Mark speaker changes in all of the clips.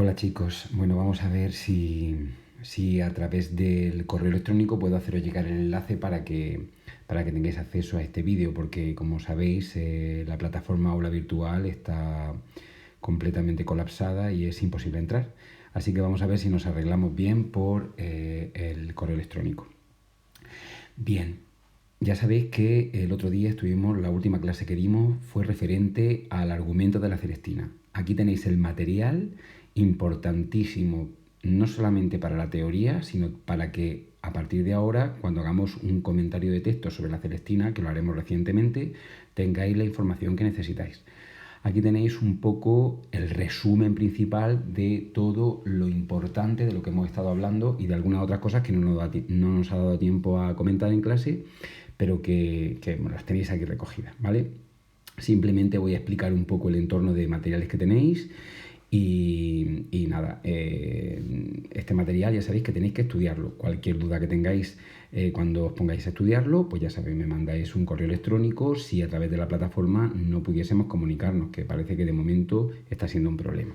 Speaker 1: Hola chicos, bueno, vamos a ver si a través del correo electrónico puedo haceros llegar el enlace para que tengáis acceso a este vídeo, porque como sabéis la plataforma aula virtual está completamente colapsada y es imposible entrar. Así que vamos a ver si nos arreglamos bien por el correo electrónico. Bien, ya sabéis que el otro día la última clase que dimos fue referente al argumento de la Celestina. Aquí tenéis el material importantísimo, no solamente para la teoría, sino para que a partir de ahora, cuando hagamos un comentario de texto sobre la Celestina, que lo haremos recientemente, tengáis la información que necesitáis. Aquí tenéis un poco el resumen principal de todo lo importante de lo que hemos estado hablando y de algunas otras cosas que no nos ha dado tiempo a comentar en clase, pero que bueno, las tenéis aquí recogidas, ¿vale? Simplemente voy a explicar un poco el entorno de materiales que tenéis y nada, este material ya sabéis que tenéis que estudiarlo. Cualquier duda que tengáis cuando os pongáis a estudiarlo, pues ya sabéis, me mandáis un correo electrónico si a través de la plataforma no pudiésemos comunicarnos, que parece que de momento está siendo un problema.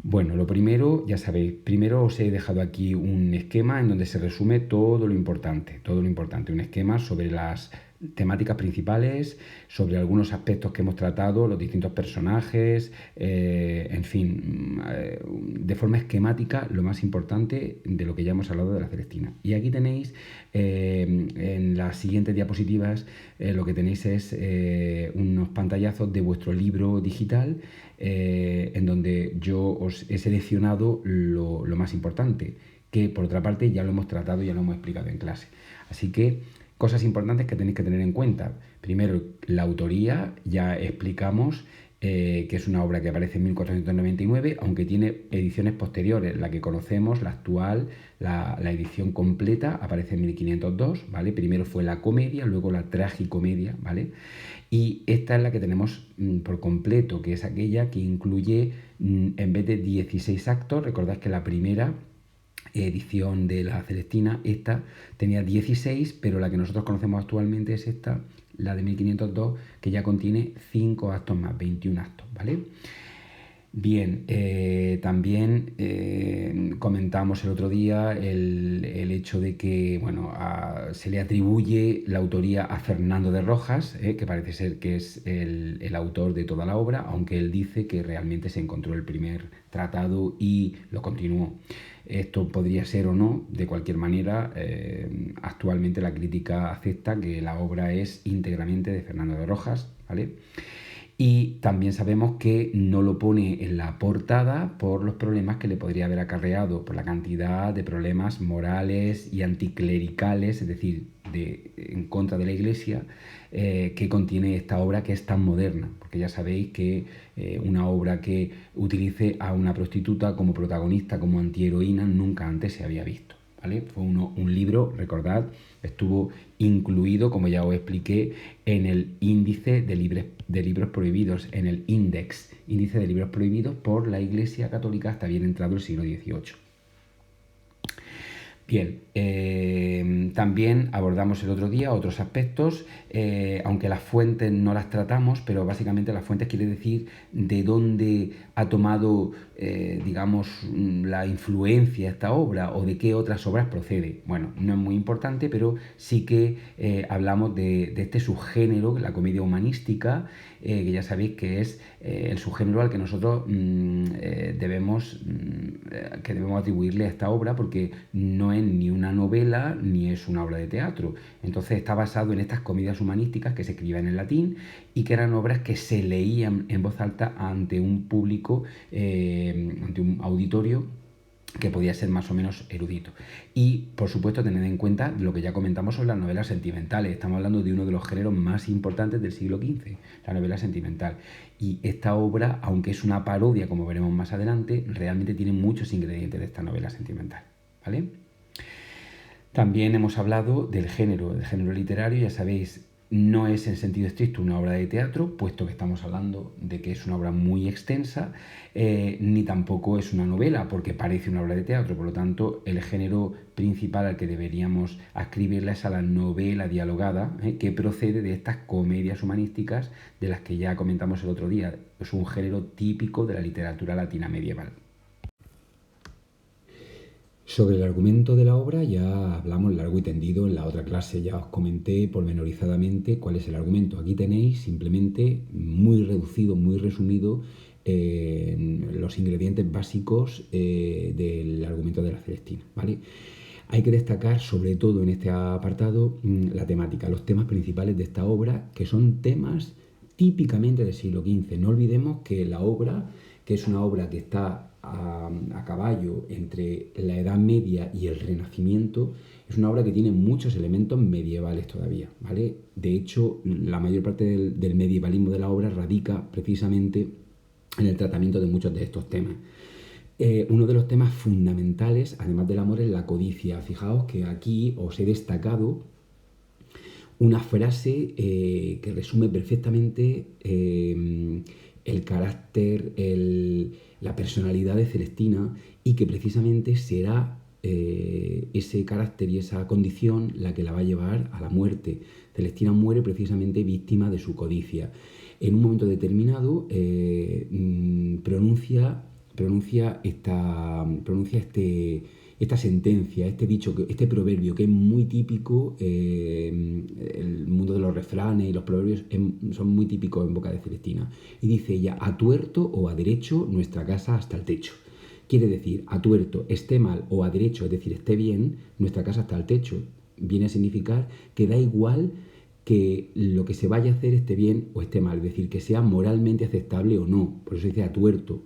Speaker 1: Bueno, lo primero, ya sabéis, primero os he dejado aquí un esquema en donde se resume todo lo importante, un esquema sobre las temáticas principales, sobre algunos aspectos que hemos tratado, los distintos personajes, en fin, de forma esquemática lo más importante de lo que ya hemos hablado de la Celestina. Y aquí tenéis, en las siguientes diapositivas, lo que tenéis es unos pantallazos de vuestro libro digital, en donde yo os he seleccionado lo más importante, que por otra parte ya lo hemos tratado, ya lo hemos explicado en clase. Así que cosas importantes que tenéis que tener en cuenta. Primero, la autoría, ya explicamos que es una obra que aparece en 1499, aunque tiene ediciones posteriores. La que conocemos, la actual, la edición completa, aparece en 1502, ¿vale? Primero fue la comedia, luego la tragicomedia, ¿vale? Y esta es la que tenemos por completo, que es aquella que incluye, en vez de 16 actos, recordad que la primera edición de la Celestina, esta tenía 16, pero la que nosotros conocemos actualmente es esta, la de 1502, que ya contiene 5 actos más, 21 actos, ¿vale? Bien, también comentamos el otro día el hecho de que bueno, se le atribuye la autoría a Fernando de Rojas, que parece ser que es el autor de toda la obra, aunque él dice que realmente se encontró el primer tratado y lo continuó. Esto podría ser o no, de cualquier manera, actualmente la crítica acepta que la obra es íntegramente de Fernando de Rojas, ¿vale? Y también sabemos que no lo pone en la portada por los problemas que le podría haber acarreado, por la cantidad de problemas morales y anticlericales, es decir, en contra de la Iglesia, que contiene esta obra que es tan moderna. Porque ya sabéis que una obra que utilice a una prostituta como protagonista, como antiheroína, nunca antes se había visto, ¿vale? Fue un libro, recordad, estuvo incluido, como ya os expliqué, en el índice de libros prohibidos, en el índice de libros prohibidos por la Iglesia Católica hasta bien entrado el siglo XVIII. Bien, también abordamos el otro día otros aspectos, aunque las fuentes no las tratamos, pero básicamente las fuentes quiere decir de dónde ha tomado, digamos, la influencia esta obra o de qué otras obras procede. Bueno, no es muy importante, pero sí que hablamos de este subgénero, la comedia humanística, que ya sabéis que es el subgénero al que nosotros debemos atribuirle a esta obra, porque no es ni una novela ni es una obra de teatro. Entonces está basado en estas comedias humanísticas que se escribían en latín y que eran obras que se leían en voz alta ante un público, ante un auditorio que podía ser más o menos erudito. Y, por supuesto, tened en cuenta lo que ya comentamos sobre las novelas sentimentales. Estamos hablando de uno de los géneros más importantes del siglo XV, la novela sentimental. Y esta obra, aunque es una parodia, como veremos más adelante, realmente tiene muchos ingredientes de esta novela sentimental, ¿vale? También hemos hablado del género. El género literario, ya sabéis, no es en sentido estricto una obra de teatro, puesto que estamos hablando de que es una obra muy extensa, ni tampoco es una novela, porque parece una obra de teatro. Por lo tanto, el género principal al que deberíamos ascribirla es a la novela dialogada, que procede de estas comedias humanísticas de las que ya comentamos el otro día. Es un género típico de la literatura latina medieval. Sobre el argumento de la obra ya hablamos largo y tendido en la otra clase, ya os comenté pormenorizadamente cuál es el argumento. Aquí tenéis simplemente muy reducido, muy resumido los ingredientes básicos del argumento de la Celestina, ¿vale? Hay que destacar sobre todo en este apartado la temática, los temas principales de esta obra, que son temas típicamente del siglo XV. No olvidemos que la obra, que es una obra que está a caballo entre la Edad Media y el Renacimiento, es una obra que tiene muchos elementos medievales todavía, ¿vale? De hecho, la mayor parte del medievalismo de la obra radica precisamente en el tratamiento de muchos de estos temas. Uno de los temas fundamentales, además del amor, es la codicia. Fijaos que aquí os he destacado una frase que resume perfectamente el carácter, la personalidad de Celestina, y que precisamente será ese carácter y esa condición la que la va a llevar a la muerte. Celestina muere precisamente víctima de su codicia. En un momento determinado pronuncia esta sentencia, este dicho, este proverbio que es muy típico, el mundo de los refranes y los proverbios son muy típicos en boca de Celestina. Y dice ella: a tuerto o a derecho, nuestra casa hasta el techo. Quiere decir, a tuerto, esté mal, o a derecho, es decir, esté bien, nuestra casa hasta el techo. Viene a significar que da igual que lo que se vaya a hacer esté bien o esté mal, es decir, que sea moralmente aceptable o no. Por eso dice a tuerto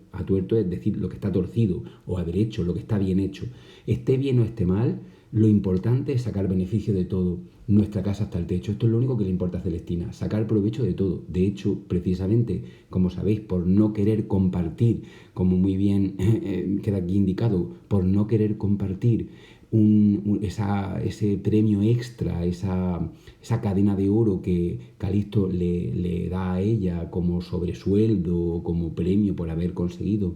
Speaker 1: es decir, lo que está torcido, o a derecho, lo que está bien hecho. Esté bien o esté mal, lo importante es sacar beneficio de todo. Nuestra casa hasta el techo. Esto es lo único que le importa a Celestina, sacar provecho de todo. De hecho, precisamente, como sabéis, por no querer compartir, como muy bien queda aquí indicado, por no querer compartir ese premio extra, esa cadena de oro que Calisto le da a ella como sobresueldo, como premio por haber conseguido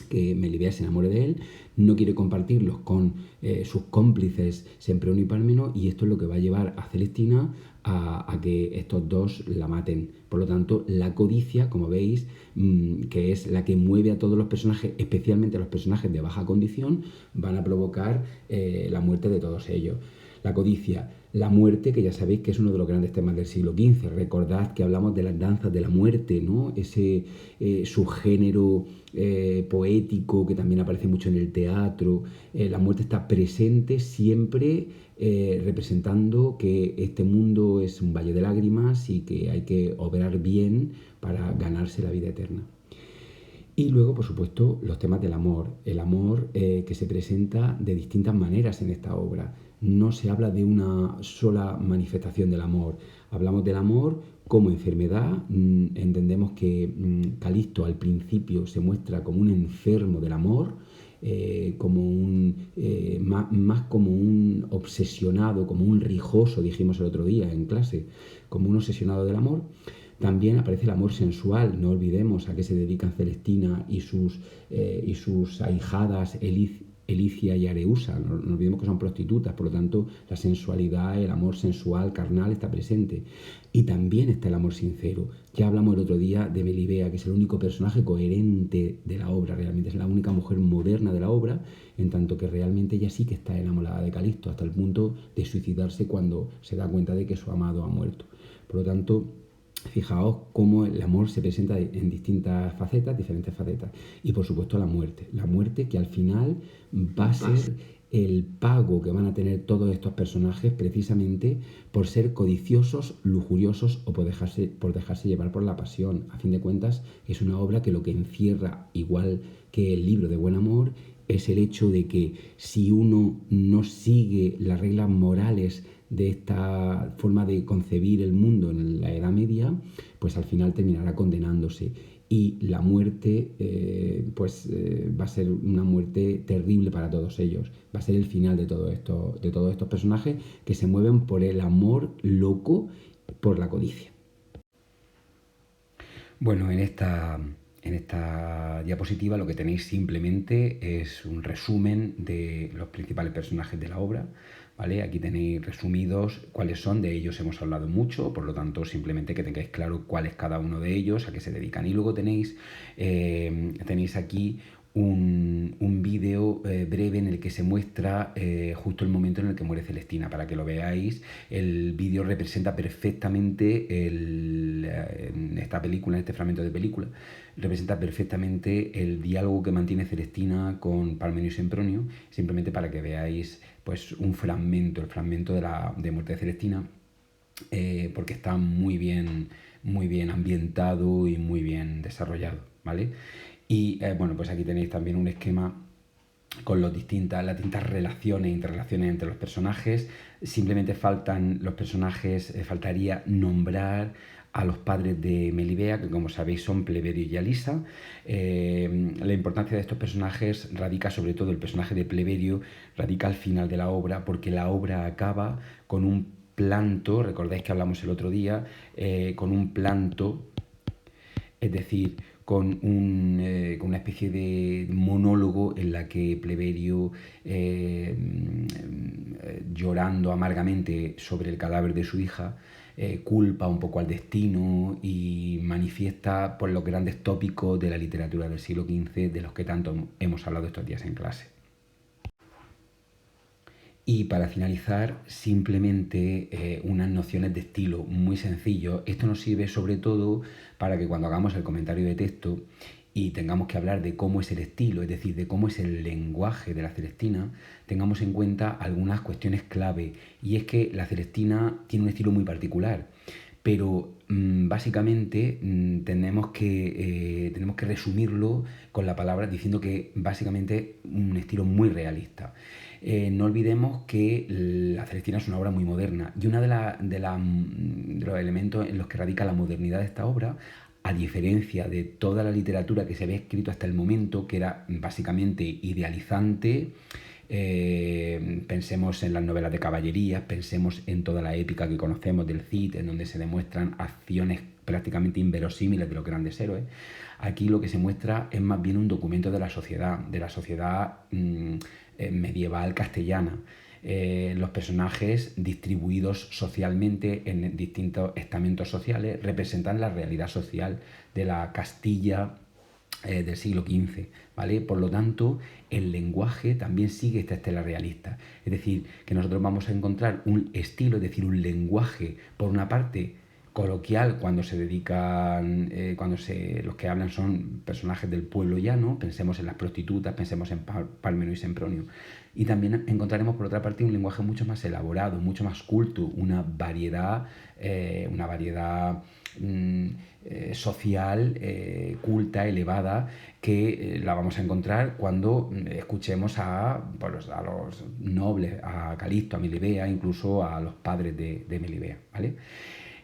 Speaker 1: que Melibea se enamore de él, no quiere compartirlos con sus cómplices Sempronius y Pármeno, y esto es lo que va a llevar a Celestina a que estos dos la maten. Por lo tanto, la codicia, como veis, que es la que mueve a todos los personajes, especialmente a los personajes de baja condición, van a provocar la muerte de todos ellos. La codicia, la muerte, que ya sabéis que es uno de los grandes temas del siglo XV. Recordad que hablamos de las danzas de la muerte, ¿no? Ese subgénero poético que también aparece mucho en el teatro. La muerte está presente siempre, representando que este mundo es un valle de lágrimas y que hay que obrar bien para ganarse la vida eterna. Y luego, por supuesto, los temas del amor. El amor que se presenta de distintas maneras en esta obra. No se habla de una sola manifestación del amor. Hablamos del amor como enfermedad. Entendemos que Calisto al principio se muestra como un enfermo del amor, más como un obsesionado, como un rijoso, dijimos el otro día en clase, como un obsesionado del amor. También aparece el amor sensual. No olvidemos a qué se dedican Celestina y sus ahijadas Elicia y Areusa. No olvidemos que son prostitutas, por lo tanto la sensualidad, el amor sensual, carnal, está presente. Y también está el amor sincero. Ya hablamos el otro día de Melibea, que es el único personaje coherente de la obra, realmente es la única mujer moderna de la obra, en tanto que realmente ella sí que está enamorada de Calisto, hasta el punto de suicidarse cuando se da cuenta de que su amado ha muerto. Por lo tanto, fijaos cómo el amor se presenta en distintas facetas, diferentes facetas. Y por supuesto la muerte que al final va a ser el pago que van a tener todos estos personajes precisamente por ser codiciosos, lujuriosos o por dejarse llevar por la pasión. A fin de cuentas, es una obra que lo que encierra, igual que el libro de Buen Amor, es el hecho de que si uno no sigue las reglas morales de esta forma de concebir el mundo en la Edad Media, pues al final terminará condenándose. Y la muerte va a ser una muerte terrible para todos ellos. Va a ser el final de todos estos personajes que se mueven por el amor loco, por la codicia. Bueno, en esta diapositiva lo que tenéis simplemente es un resumen de los principales personajes de la obra, ¿vale? Aquí tenéis resumidos cuáles son, de ellos hemos hablado mucho, por lo tanto simplemente que tengáis claro cuál es cada uno de ellos, a qué se dedican. Y luego tenéis aquí un vídeo breve en el que se muestra justo el momento en el que muere Celestina. Para que lo veáis, el vídeo representa perfectamente en esta película, en este fragmento de película, representa perfectamente el diálogo que mantiene Celestina con Parmenio y Sempronio, simplemente para que veáis pues un fragmento, el fragmento de muerte de Celestina, porque está muy bien ambientado y muy bien desarrollado, ¿vale? Y bueno, pues aquí tenéis también un esquema con las distintas relaciones, interrelaciones entre los personajes. Simplemente faltan los personajes, faltaría nombrar a los padres de Melibea, que como sabéis son Pleberio y Alisa. La importancia de estos personajes radica, sobre todo el personaje de Pleberio, radica al final de la obra, porque la obra acaba con un planto, recordáis que hablamos el otro día, con un planto, es decir, con una especie de monólogo en la que Pleberio, llorando amargamente sobre el cadáver de su hija, culpa un poco al destino y manifiesta por los grandes tópicos de la literatura del siglo XV de los que tanto hemos hablado estos días en clase. Y para finalizar, simplemente unas nociones de estilo muy sencillo. Esto nos sirve sobre todo para que cuando hagamos el comentario de texto y tengamos que hablar de cómo es el estilo, es decir, de cómo es el lenguaje de la Celestina, tengamos en cuenta algunas cuestiones clave. Y es que la Celestina tiene un estilo muy particular, pero básicamente tenemos que resumirlo con la palabra diciendo que básicamente un estilo muy realista. No olvidemos que la Celestina es una obra muy moderna y uno de los elementos en los que radica la modernidad de esta obra, a diferencia de toda la literatura que se había escrito hasta el momento, que era básicamente idealizante, pensemos en las novelas de caballerías, pensemos en toda la épica que conocemos del Cid, en donde se demuestran acciones prácticamente inverosímiles de los grandes héroes. Aquí lo que se muestra es más bien un documento de la sociedad medieval castellana. Los personajes distribuidos socialmente en distintos estamentos sociales representan la realidad social de la Castilla del siglo XV, ¿vale? Por lo tanto, el lenguaje también sigue esta estela realista. Es decir, que nosotros vamos a encontrar un estilo, es decir, un lenguaje, por una parte, coloquial, cuando se dedican, los que hablan son personajes del pueblo llano, pensemos en las prostitutas, pensemos en Parmenio y Sempronio. Y también encontraremos, por otra parte, un lenguaje mucho más elaborado, mucho más culto, una variedad social, culta, elevada, que la vamos a encontrar cuando escuchemos a los nobles, a Calisto, a Melibea, incluso a los padres de Melibea, ¿vale?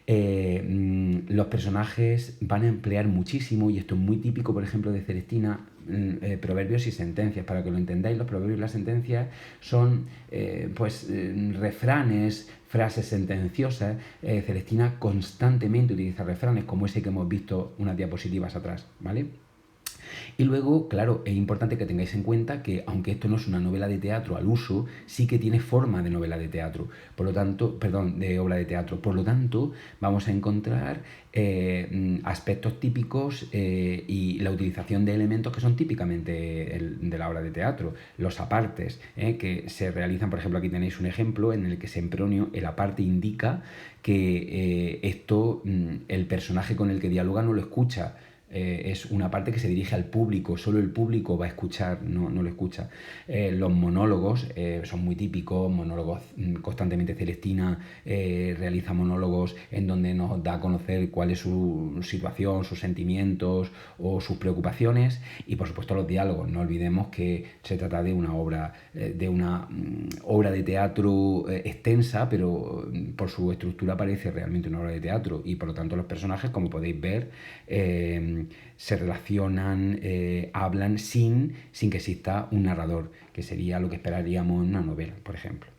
Speaker 1: Los personajes van a emplear muchísimo, y esto es muy típico, por ejemplo, de Celestina, proverbios y sentencias. Para que lo entendáis, los proverbios y las sentencias son refranes, frases sentenciosas. Celestina constantemente utiliza refranes, como ese que hemos visto unas diapositivas atrás, ¿vale? Y luego, claro, es importante que tengáis en cuenta que, aunque esto no es una novela de teatro al uso, sí que tiene forma de novela de teatro, por lo tanto, perdón, de obra de teatro. Por lo tanto, vamos a encontrar aspectos típicos y la utilización de elementos que son típicamente de la obra de teatro. Los apartes, que se realizan, por ejemplo, aquí tenéis un ejemplo en el que Sempronio, el aparte indica que el personaje con el que dialoga no lo escucha. Es una parte que se dirige al público, solo el público va a escuchar, no lo escucha. Los monólogos son muy típicos, monólogos constantemente. Celestina realiza monólogos en donde nos da a conocer cuál es su situación, sus sentimientos o sus preocupaciones, y por supuesto los diálogos. No olvidemos que se trata de una obra de teatro extensa, pero por su estructura parece realmente una obra de teatro, y por lo tanto los personajes, como podéis ver, se relacionan, hablan sin que exista un narrador, que sería lo que esperaríamos en una novela, por ejemplo.